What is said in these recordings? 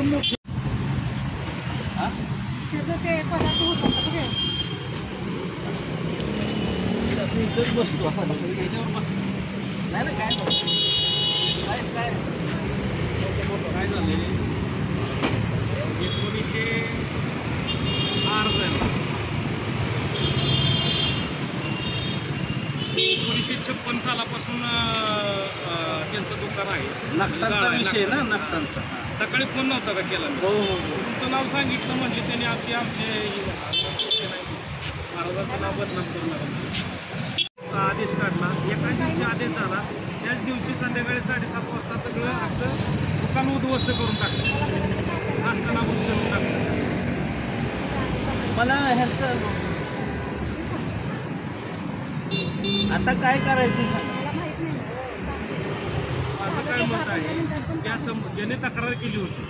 मोठी त्याचं ते पदार्थ होतं बघा इथंच बसतो असा याच्यावर बसतो नाही ना काय काय काय काय झालं 1956 सालापासून त्यांचं दुकान आहे. नागटांचा विषय ना नागटांचा. सकाळी फोन नव्हता का केला? हो हो तुमचं नाव सांगितलं म्हणजे त्यांनी अगदी आमचे महाराजांचं नाव बदनाम करणार आदेश काढला. एका दिवशी आदेश झाला त्याच दिवशी संध्याकाळी 7:30 वाजता सगळं आपलं दुकान उद्ध्वस्त करून टाकलं. असताना बंद करून टाकलं. मला ह्याचं आता काय करायचं माझं काय मत आहे त्या ज्याने तक्रार केली होती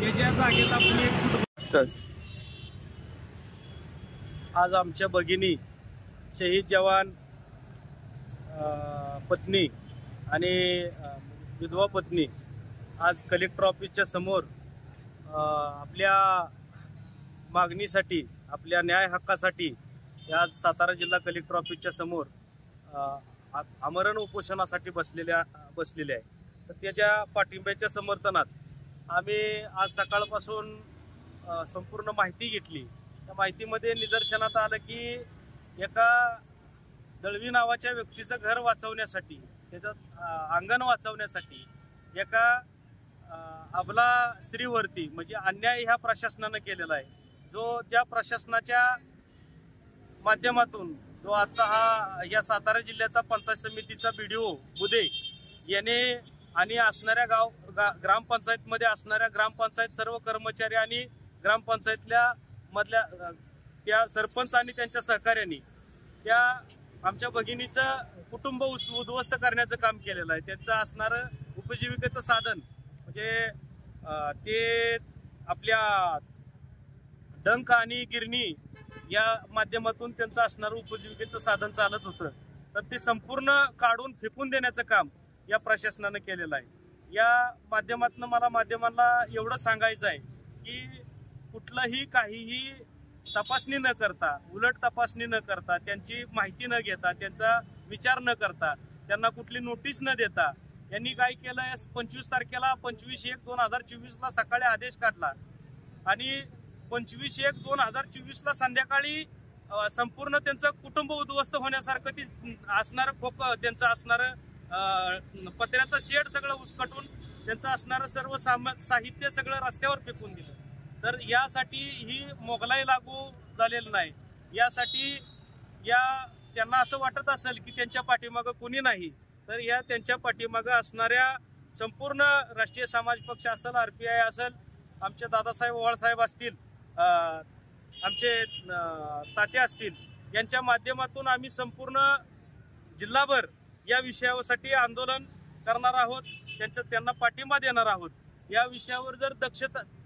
त्याच्या जागेत आपण एक फूट. आज आमच्या भगिनी शहीद जवान पत्नी आणि विधवा पत्नी आज कलेक्टर ऑफिसच्या समोर आपल्या मागणीसाठी आपल्या न्याय हक्कासाठी आज सातारा जिल्हा कलेक्टर ऑफिसच्या समोर आमरण उपोषणासाठी बसलेले आहे. तर त्याच्या पाठिंब्याच्या समर्थनात आम्ही आज सकाळपासून संपूर्ण माहिती घेतली. त्या माहितीमध्ये निदर्शनात आलं की एका दळवी नावाच्या व्यक्तीचं घर वाचवण्यासाठी त्याचं अंगण वाचवण्यासाठी एका अबला स्त्रीवरती म्हणजे अन्याय ह्या प्रशासनानं केलेला आहे. जो ज्या प्रशासनाच्या माध्यमातून जो आजचा हा या सातारा जिल्ह्याचा पंचायत समितीचा BDO बुधे याने आणि असणाऱ्या ग्रामपंचायतमध्ये असणाऱ्या ग्रामपंचायत सर्व कर्मचारी आणि ग्रामपंचायतल्या मधल्या त्या सरपंच आणि त्यांच्या सहकार्यांनी त्या आमच्या भगिनीचं कुटुंब उद्ध्वस्त करण्याचं काम केलेलं आहे. त्यांचं असणारं उपजीविकेचं साधन म्हणजे ते आपल्या डंक आणि गिरणी या माध्यमातून त्यांचं असणारं उपजीविकेचं साधन चालत होतं. तर ते संपूर्ण काढून फेकून देण्याचं काम या प्रशासनानं केलेलं आहे. या माध्यमातून मला माध्यमांना एवढं सांगायचं आहे की कुठलंही काहीही तपासणी न करता उलट तपासणी न करता त्यांची माहिती न घेता त्यांचा विचार न करता त्यांना कुठली नोटीस न देता यांनी काय केलं 25 तारखेला 25/1/2024 सकाळी आदेश काढला आणि 25/1/2024 संध्याकाळी संपूर्ण त्यांचं कुटुंब उद्ध्वस्त होण्यासारखं ती असणारं खोकं त्यांचं असणारं पत्र्याचं शेड सगळं उसकटून त्यांचं असणारं सर्व साहित्य सगळं रस्त्यावर फेकून दिलं. तर यासाठी ही मोगलाई लागू झालेलं नाही. यासाठी त्यांना असं वाटत असेल की त्यांच्या पाठीमागं कोणी नाही तर या त्यांच्या पाठीमागं असणाऱ्या संपूर्ण राष्ट्रीय समाज पक्ष असेल RPI असेल आमचे दादासाहेब ओवाळसाहेब असतील आमचे तात्या असतील यांच्या माध्यमातून आम्ही संपूर्ण जिल्हाभर या विषयासाठी आंदोलन करणार आहोत. त्यांना पाठिंबा देणार आहोत. या विषयावर जर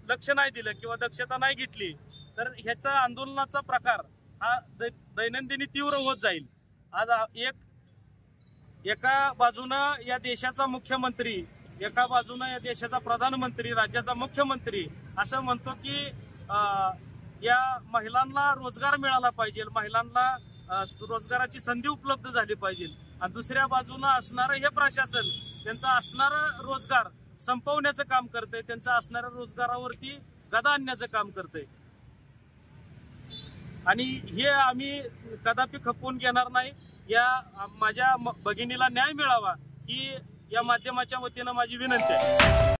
लक्ष नाही दिलं किंवा दक्षता नाही घेतली तर ह्याचा आंदोलनाचा प्रकार हा दैनंदिनी तीव्र होत जाईल. आज एका बाजूनं या देशाचा मुख्यमंत्री एका बाजूनं या देशाचा प्रधानमंत्री राज्याचा मुख्यमंत्री असं म्हणतो की या महिलांना रोजगार मिळाला पाहिजे महिलांना रोजगाराची संधी उपलब्ध झाली पाहिजे आणि दुसऱ्या बाजूनं असणारं हे प्रशासन त्यांचा असणारा रोजगार संपवण्याचं काम करतंय. त्यांचा असणाऱ्या रोजगारावरती गदा आणण्याचं काम करतंय आणि हे आम्ही कदापि खपवून घेणार नाही. या माझ्या भगिनीला न्याय मिळावा ही या माध्यमाच्या वतीनं माझी विनंती आहे.